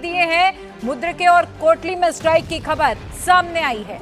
दिए हैं। मुद्रके और कोटली में स्ट्राइक की खबर सामने आई है।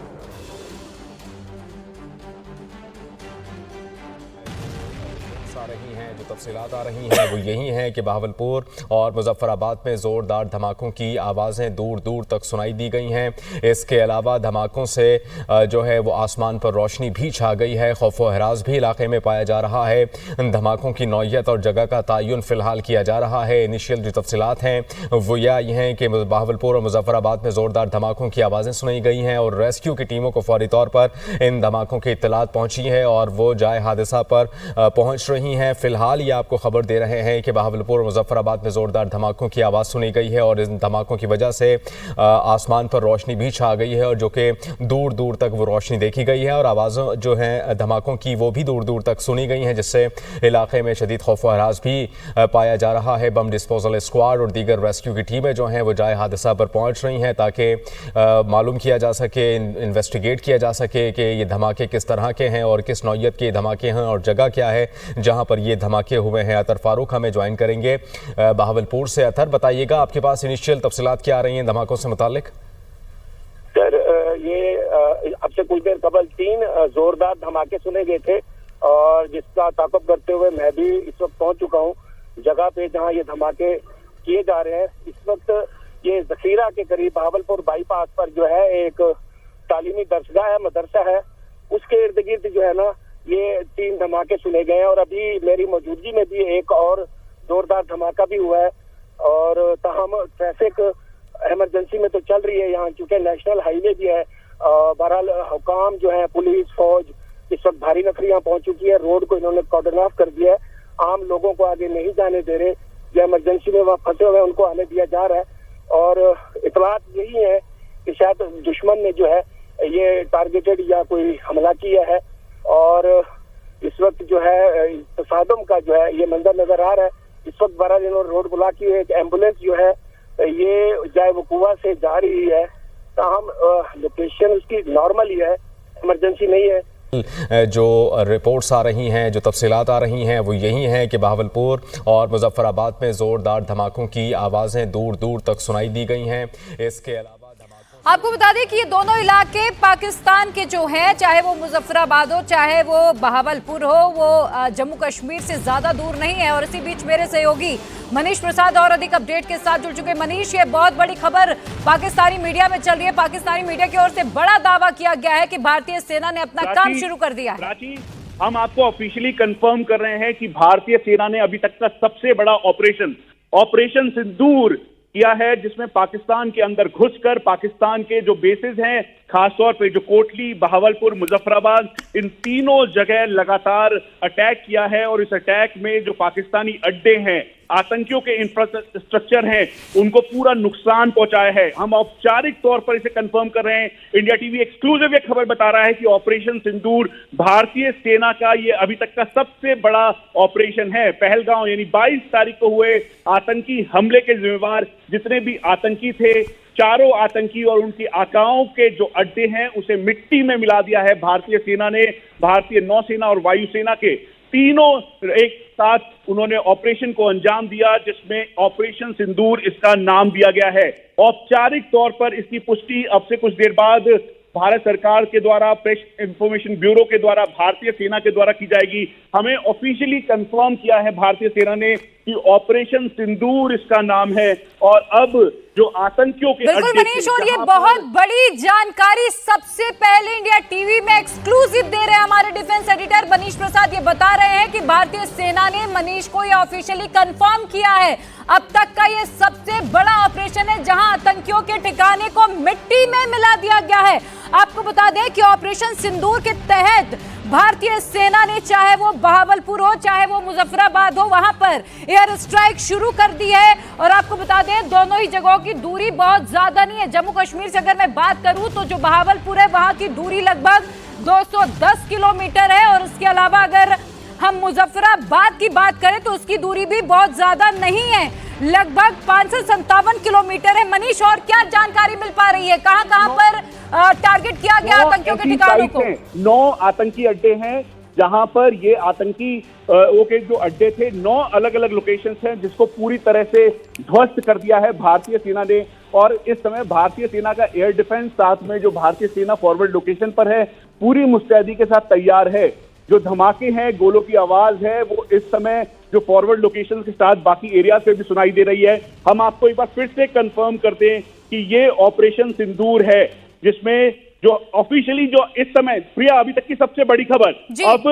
रही हैं जो तफसीलात आ रही हैं वो यही हैं कि बहावलपुर और मुजफ्फराबाद में जोरदार धमाकों की आवाज़ें दूर दूर तक सुनाई दी गई हैं। इसके अलावा धमाकों से जो है वो आसमान पर रोशनी भी छा गई है। खौफ व हरास भी इलाके में पाया जा रहा है। धमाकों की नौयत और जगह का तयन फिलहाल किया जा रहा है। इनिशियल जो तफसीलात हैं वो ये हैं कि बहावलपुर और मुजफ्फराबाद में जोरदार धमाकों की आवाज़ें सुनाई गई हैं और रेस्क्यू की टीमों को फौरी तौर पर इन धमाकों की इत्तलात पहुंची है और वो जाए हादसा पर पहुंच रही हैं। फिलहाल ये आपको खबर दे रहे हैं कि बहावलपुर और मुजफ्फराबाद में जोरदार धमाकों की आवाज़ सुनी गई है और इन धमाकों की वजह से आसमान पर रोशनी भी छा गई है और जो कि दूर दूर तक वो रोशनी देखी गई है और आवाज़ों जो हैं धमाकों की वो भी दूर दूर तक सुनी गई हैं, जिससे इलाके में शदीद खौफ व हरास भी पाया जा रहा है। बम डिस्पोजल स्क्वाड और दीगर रेस्क्यू की टीमें जो हैं वो जाए हादसा पर पहुँच रही हैं ताकि मालूम किया जा सके, इन्वेस्टिगेट किया जा सके कि ये धमाके किस तरह के हैं और किस नौयत के धमाके हैं और जगह क्या है जहाँ पर ये धमाके हुए हैं। अतर फारूक हमें ज्वाइन करेंगे बहावलपुर से। अतर, बताइएगा आपके पास इनिशियल तफसीलात क्या आ रही हैं धमाकों से मुतालिक? सर, ये अब से कुछ देर कबल 3 जोरदार धमाके सुने गए थे और जिसका ताक़ुब करते हुए मैं भी इस वक्त पहुंच चुका हूं जगह पे जहां ये धमाके किए जा रहे हैं। इस वक्त ये जखीरा के करीब बहावलपुर बाईपास पर जो है एक तालीमी दरसगाह है, मदरसा है, उसके इर्द गिर्द जो है ना ये 3 धमाके सुने गए हैं और अभी मेरी मौजूदगी में भी एक और जोरदार धमाका भी हुआ है और तमाम ट्रैफिक इमरजेंसी में तो चल रही है यहाँ, क्योंकि नेशनल हाईवे भी है। बहरहाल हुकाम जो है, पुलिस फौज इस वक्त भारी नफरी यहाँ पहुंच चुकी है। रोड को इन्होंने कॉर्डन ऑफ कर दिया है। आम लोगों को आगे नहीं जाने दे रहे, जो इमरजेंसी में वहाँ फंसे हुए उनको आने दिया जा रहा है और इतलात यही है कि शायद दुश्मन ने जो है ये टारगेटेड या कोई हमला किया है और इस वक्त जो है तसादम का जो है ये मंजर नजर आ रहा है। इस वक्त बहरहाल इन्होंने रोड ब्लॉक की है। एक एम्बुलेंस जो है ये जाए वो कुआ से जा रही है, ताहम लोकेशन उसकी नॉर्मल ही है, इमरजेंसी नहीं है। जो रिपोर्ट्स आ रही हैं, जो तफसीलात आ रही हैं वो यही हैं कि बहावलपुर और मुजफ्फराबाद में ज़ोरदार धमाकों की आवाज़ें दूर दूर तक सुनाई दी गई हैं। इसके अलावा आपको बता दें कि ये दोनों इलाके पाकिस्तान के जो हैं, चाहे वो मुजफ्फराबाद हो चाहे वो बहावलपुर हो, वो जम्मू कश्मीर से ज्यादा दूर नहीं है। और इसी बीच मेरे सहयोगी मनीष प्रसाद और अधिक अपडेट के साथ जुड़ चुके। मनीष, ये बहुत बड़ी खबर पाकिस्तानी मीडिया में चल रही है। पाकिस्तानी मीडिया की ओर से बड़ा दावा किया गया है कि भारतीय सेना ने अपना काम शुरू कर दिया है। हम आपको ऑफिशियली कंफर्म कर रहे हैं कि भारतीय सेना ने अभी तक का सबसे बड़ा ऑपरेशन सिंदूर किया है, जिसमें पाकिस्तान के अंदर घुसकर पाकिस्तान के जो बेसेस हैं, खासतौर पे जो कोटली, बहावलपुर, मुजफ्फराबाद, इन तीनों जगह लगातार अटैक किया है और इस अटैक में जो पाकिस्तानी अड्डे हैं, आतंकियों के इंफ्रास्ट्रक्चर हैं, उनको पूरा नुकसान पहुंचाया है। हम औपचारिक तौर पर इसे कंफर्म कर रहे हैं। इंडिया टीवी एक्सक्लूसिव ये खबर बता रहा है कि ऑपरेशन सिंदूर भारतीय सेना का ये अभी तक का सबसे बड़ा ऑपरेशन है। पहलगांव यानी 22 तारीख को हुए आतंकी हमले के जिम्मेवार जितने भी आतंकी थे, चारों आतंकी और उनकी आकाओं के जो अड्डे हैं उसे मिट्टी में मिला दिया है भारतीय सेना ने। भारतीय नौसेना और वायुसेना के तीनों एक साथ उन्होंने ऑपरेशन को अंजाम दिया, जिसमें ऑपरेशन सिंदूर इसका नाम दिया गया है। औपचारिक तौर पर इसकी पुष्टि अब से कुछ देर बाद भारत सरकार के द्वारा, प्रेस इंफॉर्मेशन ब्यूरो के द्वारा, भारतीय सेना के द्वारा की जाएगी। हमें ऑफिशियली कंफर्म किया है भारतीय सेना ने कि ऑपरेशन सिंदूर इसका नाम है और अब जो आतंकियों के बिल्कुल मनीष, और ये बहुत बड़ी जानकारी सबसे पहले इंडिया टीवी में एक्सक्लूसिव दे रहे हैं हमारे डिफेंस एडिटर मनीष प्रसाद। ये बता रहे हैं कि भारतीय सेना ने मनीष को ये ऑफिशियली कंफर्म किया है अब तक का ये सबसे बड़ा ऑपरेशन है जहां आतंकियों के ठिकाने को मिट्टी में मिला दिया गया है। आपको बता दें कि ऑपरेशन सिंदूर के तहत भारतीय सेना ने, चाहे वो बहावलपुर हो चाहे वो मुजफ्फराबाद हो, वहां पर एयर स्ट्राइक शुरू कर दी है। और आपको बता दें दोनों ही जगहों की दूरी बहुत ज्यादा नहीं है। जम्मू कश्मीर से अगर मैं बात करूं तो जो बहावलपुर है वहां की दूरी लगभग 210 किलोमीटर है और इसके अलावा अगर हम मुजफ्फराबाद की बात करें तो उसकी दूरी भी बहुत ज्यादा नहीं है, लगभग 557 किलोमीटर है। मनीष, और क्या जानकारी मिल पा रही है, कहां-कहां पर टारगेट किया गया आतंकियों के ठिकानों को? 9 आतंकी अड्डे हैं जहां पर ये आतंकी वो के जो अड्डे थे 9 अलग अलग लोकेशंस हैं जिसको पूरी तरह से ध्वस्त कर दिया है भारतीय सेना ने। और इस समय भारतीय सेना का एयर डिफेंस साथ में जो भारतीय सेना फॉरवर्ड लोकेशन पर है पूरी मुस्तैदी के साथ तैयार है। जो धमाके हैं, गोलों की आवाज है, वो इस समय जो फॉरवर्ड लोकेशन के साथ बाकी एरिया से भी सुनाई दे रही है। हम आपको एक बार फिर से कंफर्म करते हैं कि ये ऑपरेशन सिंदूर है, जिसमें जो ऑफिशियली जो इस समय प्रिया अभी तक की सबसे बड़ी खबर, अब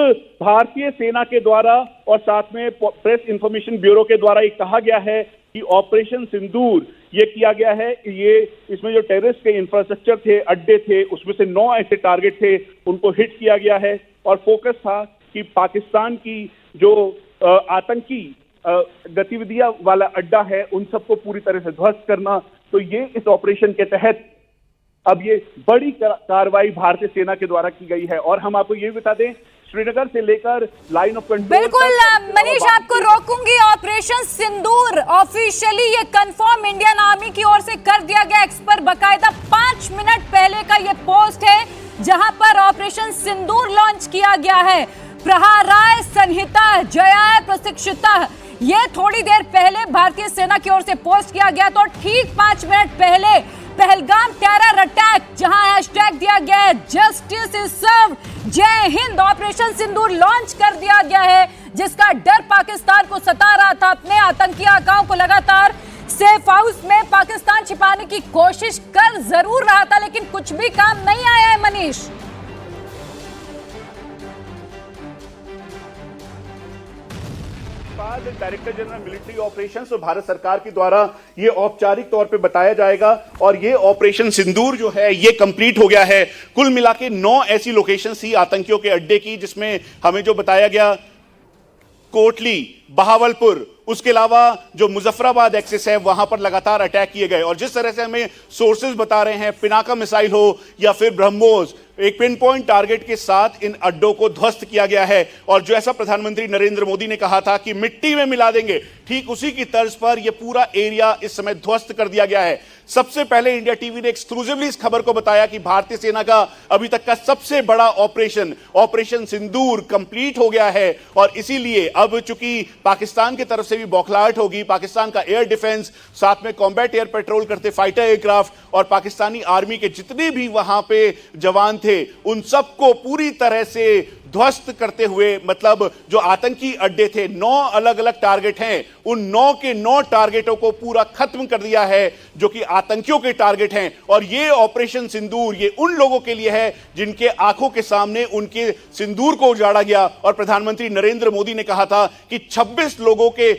भारतीय सेना के द्वारा और साथ में प्रेस इंफॉर्मेशन ब्यूरो के द्वारा ये कहा गया है कि ऑपरेशन सिंदूर ये किया गया है। ये इसमें जो टेररिस्ट के इंफ्रास्ट्रक्चर थे, अड्डे थे, उसमें से 9 ऐसे टारगेट थे, उनको हिट किया गया है। और फोकस था कि पाकिस्तान की जो आतंकी गतिविधियां वाला अड्डा है उन सबको पूरी तरह से ध्वस्त करना। तो ये इस ऑपरेशन के तहत अब ये बड़ी कार्रवाई भारतीय सेना के द्वारा की गई है। और हम आपको ये बता दें, श्रीनगर से लेकर लाइन ऑफ कंट्रोल, बिल्कुल मनीष आपको रोकूंगी। ऑपरेशन सिंदूर ऑफिशियली ये कंफर्म इंडियन आर्मी की ओर से कर दिया गया। एक्स पर बकायदा 5 मिनट पहले का ये पोस्ट है जहां पर ऑपरेशन सिंदूर लॉन्च किया गया है। प्रहाराय संहिता जयाय प्रशिक्षिता, ये थोड़ी देर पहले भारतीय सेना की ओर से पोस्ट किया गया। तो ठीक 5 मिनट पहले पहलगाम टेरर अटैक, जहां हैशटैग दिया गया है जस्टिस इज सर्व, जय हिंद, ऑपरेशन सिंदूर लॉन्च कर दिया गया है, जिसका डर पाकिस्तान को सता रहा था। अपने आतंकी आकाओं को लगातार सेफ हाउस में पाकिस्तान छिपाने की कोशिश कर जरूर रहा था, लेकिन कुछ भी काम नहीं आया है Manish. Director general military operations और भारत सरकार के द्वारा ये औपचारिक तौर पे बताया जाएगा। और ये ऑपरेशन सिंदूर जो है ये कंप्लीट हो गया है। कुल मिला के 9 ऐसी लोकेशन थी आतंकियों के अड्डे की, जिसमें हमें जो बताया गया कोटली, बहावलपुर, उसके अलावा जो मुजफ्फराबाद एक्सिस है वहां पर लगातार अटैक किए गए। और जिस तरह से हमें सोर्सेज बता रहे हैं, पिनाका मिसाइल हो या फिर ब्रह्मोस, एक पिन पॉइंट टारगेट के साथ इन अड्डों को ध्वस्त किया गया है। और जैसा प्रधानमंत्री नरेंद्र मोदी ने कहा था कि मिट्टी में मिला देंगे, ठीक उसी की तर्ज पर यह पूरा एरिया इस समय ध्वस्त कर दिया गया है। सबसे पहले इंडिया टीवी ने एक्सक्लूसिवली इस खबर को बताया कि भारतीय सेना का अभी तक का सबसे बड़ा ऑपरेशन सिंदूर कंप्लीट हो गया है। और इसीलिए अब चूंकि पाकिस्तान की तरफ से भी बौखलाहट होगी, पाकिस्तान का एयर डिफेंस, साथ में कॉम्बैट एयर पेट्रोल करते फाइटर एयरक्राफ्ट और पाकिस्तानी आर्मी के जितने भी वहां पे जवान थे, उन सबको पूरी तरह से ध्वस्त करते हुए, मतलब जो आतंकी अड्डे थे, 9 अलग अलग टारगेट हैं, उन 9 के 9 टारगेटों को पूरा खत्म कर दिया है जो कि आतंकियों के टारगेट हैं। और ये ऑपरेशन सिंदूर ये उन लोगों के लिए है जिनके आंखों के सामने उनके सिंदूर को उजाड़ा गया। और प्रधानमंत्री नरेंद्र मोदी ने कहा था कि 26 लोगों के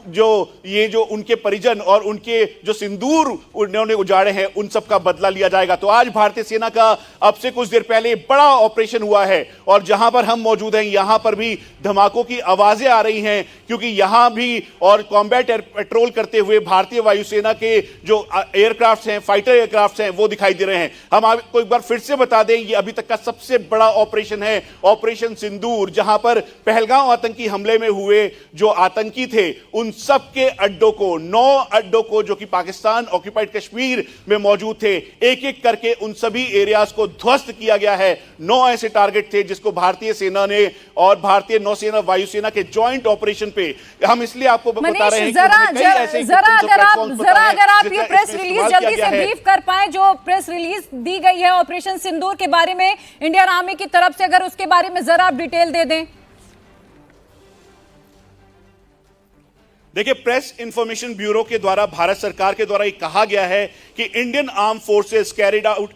जो उनके परिजन और उनके जो सिंदूर उन्होंने उजाड़े हैं उन सब का बदला लिया जाएगा। तो आज भारतीय सेना का अब से कुछ देर पहले बड़ा ऑपरेशन हुआ है और जहां पर हम मौजूद हैं यहां पर भी धमाकों की आवाजें आ रही हैं, क्योंकि यहां भी और कॉम्बैट एयर पेट्रोल करते हुए भारतीय वायुसेना के जो एयरक्राफ्ट हैं, फाइटर एयरक्राफ्ट हैं, वो दिखाई दे रहे हैं। हम आपको एक बार फिर से बता दें, ये अभी तक का सबसे बड़ा ऑपरेशन है, ऑपरेशन सिंदूर, जहां पर पहलगाम आतंकी हमले में हुए जो आतंकी थे उन सब के अड्डों को, 9 अड्डों को जो कि पाकिस्तान ऑक्यूपाइड कश्मीर में मौजूद थे, एक एक करके उन सभी एरियाज को ध्वस्त किया गया है। 9 ऐसे टारगेट थे जिसको भारतीय सेना ने और भारतीय नौसेना वायुसेना के जॉइंट ऑपरेशन पे, हम इसलिए आपको बता रहे हैं कि अगर आप ये प्रेस रिलीज जल्दी से ब्रीफ कर पाए, जो प्रेस रिलीज दी गई है ऑपरेशन सिंदूर के बारे में इंडियन आर्मी की तरफ से, अगर उसके बारे में जरा आप डिटेल दे दें। देखिए, प्रेस इंफॉर्मेशन ब्यूरो के द्वारा भारत सरकार के द्वारा ये कहा गया है कि Indian armed forces carried out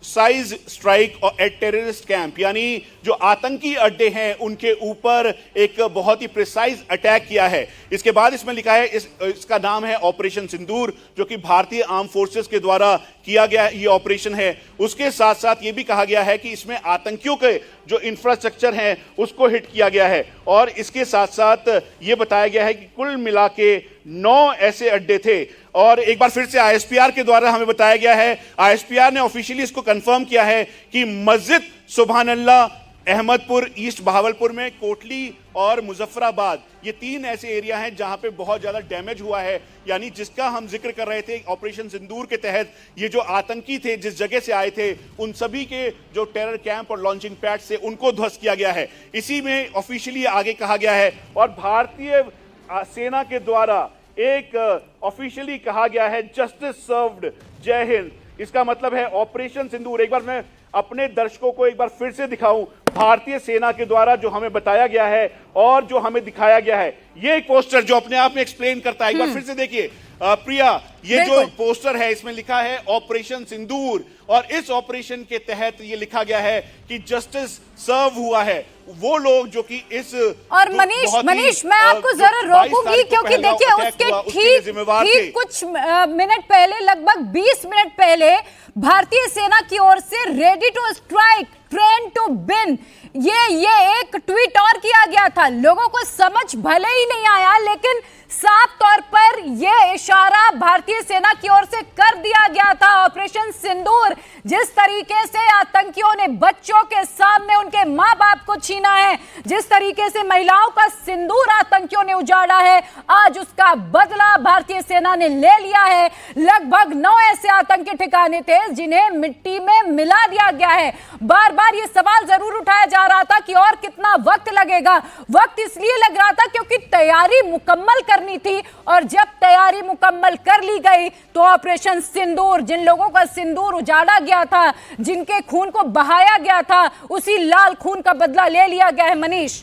size strike at terrorist camp, यानी जो आतंकी अड्डे हैं उनके ऊपर एक बहुत ही प्रिसाइज अटैक किया है। इसके बाद इसमें लिखा है इसका नाम है ऑपरेशन सिंदूर, जो कि भारतीय आर्म फोर्सेस के द्वारा किया गया ये ऑपरेशन है। उसके साथ साथ ये भी कहा गया है कि इसमें आतंकियों के जो इंफ्रास्ट्रक्चर हैं उसको हिट किया गया है। और इसके साथ साथ ये बताया गया है कि कुल मिला के 9 ऐसे अड्डे थे। और एक बार फिर से आईएसपीआर के द्वारा हमें बताया गया है, आईएसपीआर ने ऑफिशियली इसको कंफर्म किया है कि मस्जिद सुभान अल्लाह अहमदपुर, ईस्ट बहावलपुर में कोटली और मुजफ्फराबाद, ये 3 ऐसे एरिया हैं जहां पे बहुत ज्यादा डैमेज हुआ है। यानी जिसका हम जिक्र कर रहे थे ऑपरेशन सिंदूर के तहत, ये जो आतंकी थे जिस जगह से आए थे, उन सभी के जो टेरर कैंप और लॉन्चिंग पैड से उनको ध्वस्त किया गया है। इसी में ऑफिशियली आगे कहा गया है और भारतीय सेना के द्वारा एक ऑफिशियली कहा गया है जस्टिस सर्व्ड, जय हिंद। इसका मतलब है ऑपरेशन सिंदूर। एक बार मैं अपने दर्शकों को एक बार फिर से दिखाऊं, भारतीय सेना के द्वारा जो हमें बताया गया है और जो हमें दिखाया गया है, ये एक पोस्टर जो अपने आप में एक्सप्लेन करता है। एक बार फिर से देखिए प्रिया, ये जो पोस्टर है इसमें लिखा है ऑपरेशन सिंदूर और इस ऑपरेशन के तहत ये लिखा गया है कि जस्टिस सर्व हुआ है। वो लोग जो कि इस और मनीष मैं आपको जरूर रोकूंगी क्योंकि देखिए उसके ठीक कुछ मिनट पहले, लगभग 20 मिनट पहले भारतीय सेना की ओर से ready to strike, train to win, ये एक ट्वीट और किया गया था। लोगों को समझ भले ही नहीं आया, लेकिन साफ तौर पर यह इशारा भारतीय सेना की ओर से कर दिया गया था। ऑपरेशन सिंदूर, जिस तरीके से आतंकियों ने बच्चों के सामने उनके मां बाप को छीना है, जिस तरीके से महिलाओं का सिंदूर आतंकियों ने उजाड़ा है, आज उसका बदला भारतीय सेना ने ले लिया है। लगभग 9 ऐसे आतंकी ठिकाने थे जिन्हें मिट्टी में मिला दिया गया है। बार बार यह सवाल जरूर उठाया जा रहा था कि और कितना वक्त लगेगा। वक्त इसलिए लग रहा था क्योंकि तैयारी मुकम्मल करनी थी और जब तैयारी मुकम्मल कर ली गई तो ऑपरेशन सिंदूर, जिन लोगों का सिंदूर उजाड़ा गया था, जिनके खून को बहाया गया था, उसी लाल खून का बदला ले लिया गया है। मनीष,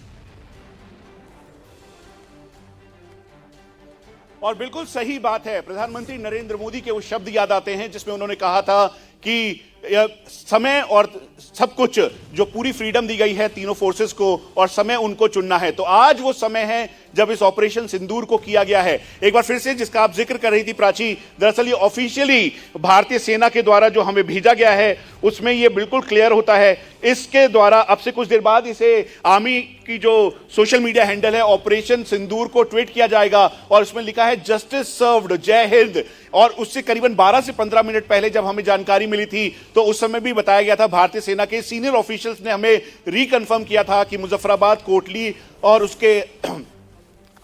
और बिल्कुल सही बात है, प्रधानमंत्री नरेंद्र मोदी के वो शब्द याद आते हैं जिसमें उन्होंने कहा था कि समय और सब कुछ, जो पूरी फ्रीडम दी गई है तीनों फोर्सेस को और समय उनको चुनना है। तो आज वो समय है जब इस ऑपरेशन सिंदूर को किया गया है। एक बार फिर से जिसका आप जिक्र कर रही थी प्राची, दरअसल ये ऑफिशियली भारतीय सेना के द्वारा जो हमें भेजा गया है उसमें ये बिल्कुल क्लियर होता है। इसके द्वारा अब से कुछ देर बाद इसे आर्मी की जो सोशल मीडिया हैंडल है ऑपरेशन सिंदूर को ट्वीट किया जाएगा और उसमें लिखा है जस्टिस सर्व्ड, जय हिंद। और उससे करीबन 12 से 15 मिनट पहले जब हमें जानकारी मिली थी तो उस समय भी बताया गया था, भारतीय सेना के सीनियर ऑफिशियल्स ने हमें रिकन्फर्म किया था कि मुजफ्फराबाद, कोटली और उसके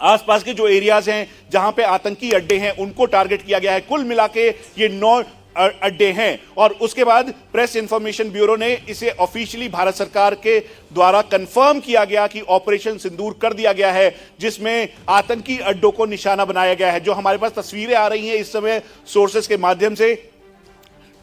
आसपास के जो एरियाज हैं जहां पे आतंकी अड्डे हैं उनको टारगेट किया गया है। कुल मिला के ये 9 अड्डे हैं और उसके बाद प्रेस इंफॉर्मेशन ब्यूरो ने इसे ऑफिशियली भारत सरकार के द्वारा कंफर्म किया गया कि ऑपरेशन सिंदूर कर दिया गया है, जिसमें आतंकी अड्डों को निशाना बनाया गया है। जो हमारे पास तस्वीरें आ रही हैं इस समय सोर्सेस के माध्यम से,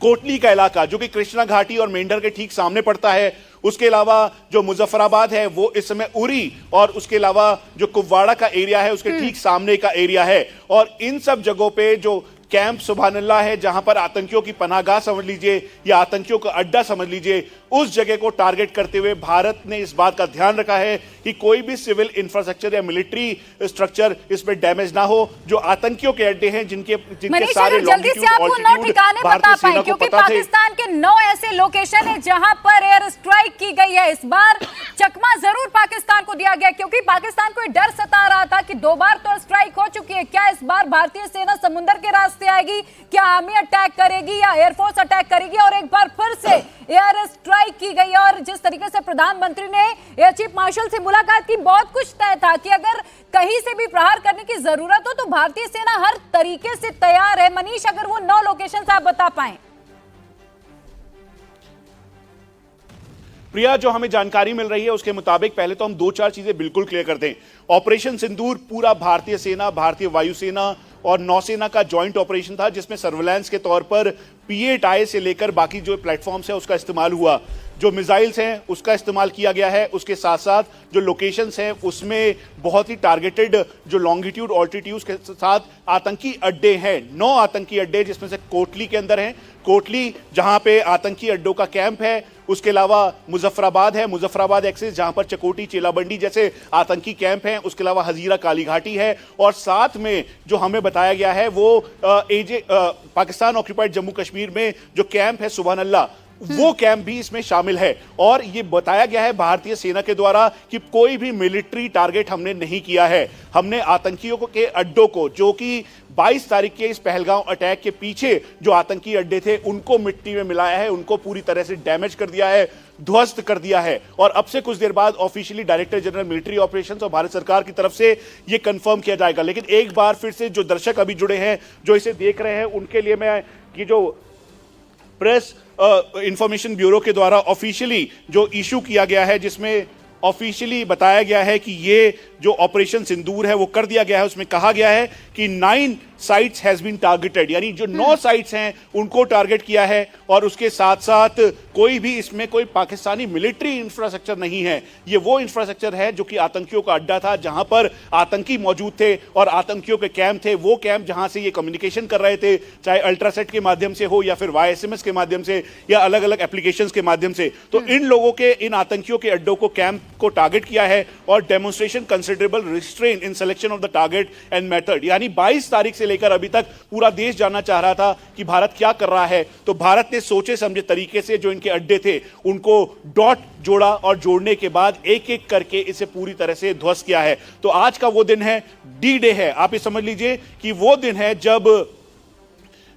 कोटली का इलाका जो कि कृष्णा घाटी और मेंढर के ठीक सामने पड़ता है, उसके अलावा जो मुजफ्फराबाद है वो इस समय उरी, और उसके अलावा जो कुपवाड़ा का एरिया है उसके ठीक सामने का एरिया है। और इन सब जगहों पे जो कैंप सुभान अल्लाह है, जहां पर आतंकियों की पनाहगाह समझ लीजिए या आतंकियों का अड्डा समझ लीजिए, उस जगह को टारगेट करते हुए भारत ने इस बात का ध्यान रखा है कि कोई भी सिविल इंफ्रास्ट्रक्चर या मिलिट्री स्ट्रक्चर इसमें डैमेज ना हो। जो आतंकियों के अड्डे हैं जिनके सारे जल्दी से आपको 9 ठिकाने बता पाए, क्योंकि पाकिस्तान के 9 ऐसे लोकेशन है जहां पर एयर स्ट्राइक की गई है। इस बार चकमा जरूर पाकिस्तान को दिया गया क्योंकि पाकिस्तान को डर सता रहा था कि 2 बार तो स्ट्राइक हो चुकी है। क्या इस बार भारतीय सेना समुद्र के रास्ते आएगी, क्या आर्मी अटैक करेगी या एयरफोर्स अटैक करेगी? और एक बार फिर से एयर स्ट्राइक की गई और जिस तरीके से प्रधानमंत्री ने एयर चीफ मार्शल से मुलाकात की, बहुत कुछ तय था कि अगर कहीं से भी प्रहार करने की जरूरत हो तो भारतीय सेना हर तरीके से तैयार है। मनीष, अगर वो 9 लोकेशन आप बता पाए। प्रिया, जो हमें जानकारी मिल रही है उसके मुताबिक पहले तो हम 2-4 चीजें बिल्कुल क्लियर कर दें। ऑपरेशन सिंदूर पूरा भारतीय सेना, भारतीय वायुसेना और नौसेना का जॉइंट ऑपरेशन था, जिसमें सर्वेलेंस के तौर पर P8I से लेकर बाकी जो प्लेटफॉर्म्स है उसका इस्तेमाल हुआ। जो मिसाइल्स हैं उसका इस्तेमाल किया गया है। उसके साथ साथ जो लोकेशंस हैं उसमें बहुत ही टारगेटेड जो लॉन्गिट्यूड ऑल्टीट्यूड के साथ आतंकी अड्डे हैं, 9 आतंकी अड्डे, जिसमें से कोटली के अंदर हैं, कोटली जहां पे आतंकी अड्डों का कैंप है। उसके अलावा मुजफ्फराबाद है, मुजफ्फराबाद एक्सिस जहां पर चकोटी, चेलाबंडी जैसे आतंकी कैंप हैं। उसके अलावा हजीरा काली घाटी है और साथ में जो हमें बताया गया है वो पाकिस्तान ऑक्यूपाइड जम्मू कश्मीर में जो कैंप है सुभान अल्लाह, वो कैंप भी इसमें शामिल है। और ये बताया गया है भारतीय सेना के द्वारा कि कोई भी मिलिट्री टारगेट हमने नहीं किया है। हमने आतंकियों के अड्डों को, जो कि 22 तारीख के इस पहलगांव अटैक के पीछे जो आतंकी अड्डे थे, उनको मिट्टी में मिलाया है, उनको पूरी तरह से डैमेज कर दिया है। ध्वस्त कर दिया है। और अब से कुछ देर बाद officially director general military operations और भारत सरकार की तरफ से यह कंफर्म किया जाएगा। लेकिन एक बार फिर से जो दर्शक अभी जुड़े हैं, जो इसे देख रहे हैं, उनके लिए मैं ये जो प्रेस इंफॉर्मेशन ब्यूरो के द्वारा ऑफिशियली जो इशू किया गया है, जिसमें ऑफिशियली बताया गया है कि ये जो ऑपरेशन सिंदूर है वो कर दिया गया है, उसमें कहा गया है कि 9 साइट्स हैज बीन टारगेटेड, यानी जो 9 साइट्स हैं उनको टारगेट किया है। और उसके साथ साथ कोई भी इसमें कोई पाकिस्तानी मिलिट्री इंफ्रास्ट्रक्चर नहीं है। ये वो इंफ्रास्ट्रक्चर है जो कि आतंकियों का अड्डा था, जहां पर आतंकी मौजूद थे और आतंकियों के कैंप थे, वो कैंप जहां से ये कम्युनिकेशन कर रहे थे, चाहे अल्ट्रासेट के माध्यम से हो या फिर YSMS के माध्यम से या अलग अलग एप्लीकेशंस के माध्यम से। तो इन लोगों के, इन आतंकियों के अड्डों को, कैंप को टारगेट किया है और demonstration considerable restrain in selection of the target and method, यानी 22 तारीख से लेकर अभी तक पूरा देश जानना चाह रहा था कि भारत क्या कर रहा है। तो भारत ने सोचे समझे तरीके से जो इनके अड्डे थे उनको डॉट जोड़ा और जोड़ने के बाद एक एक करके इसे पूरी तरह से ध्वस्त किया है। तो आज का वो दिन है, डी डे है। आप ये समझ लीजिए कि वो दिन है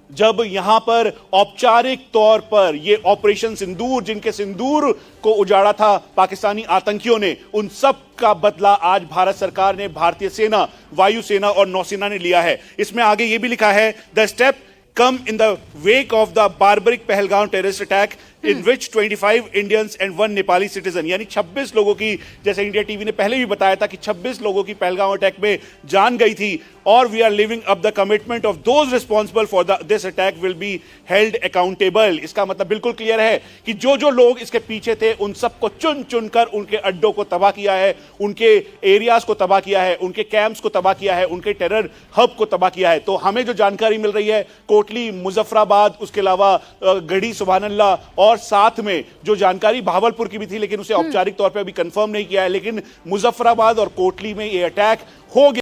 जब यहां पर औपचारिक तौर पर ये ऑपरेशन सिंदूर, जिनके सिंदूर को उजाड़ा था पाकिस्तानी आतंकियों ने, उन सब का बदला आज भारत सरकार ने, भारतीय सेना, वायुसेना और नौसेना ने लिया है। इसमें आगे ये भी लिखा है, the step come in the wake of the barbaric Pahalgam terrorist attack in which 25 Indians and 1 Nepali citizen, यानी 26 लोगों की, जैसे इंडिया टीवी ने पहले भी बताया था कि 26 लोगों की पहलगाम अटैक में जान गई थी। और we are living up the commitment of those responsible for this attack will be held accountable. इसका मतलब बिल्कुल क्लियर है कि जो जो लोग इसके पीछे थे उन सबको चुन चुनकर उनके अड्डों को तबाह किया है, उनके एरियाज को तबाह किया है, उनके कैंप्स को तबाह किया है, उनके टेरर हब को तबाह किया है। तो हमें जो जानकारी मिल रही है, कोटली, मुजफ्फराबाद, उसके अलावा गढ़ी, सुभानअल्लाह, और साथ में जो जानकारी भावलपुर की भी थी, लेकिन उसे औपचारिक तौर पर अभी कंफर्म नहीं किया है, लेकिन मुजफ्फराबाद और कोटली में ये अटैक हो गया।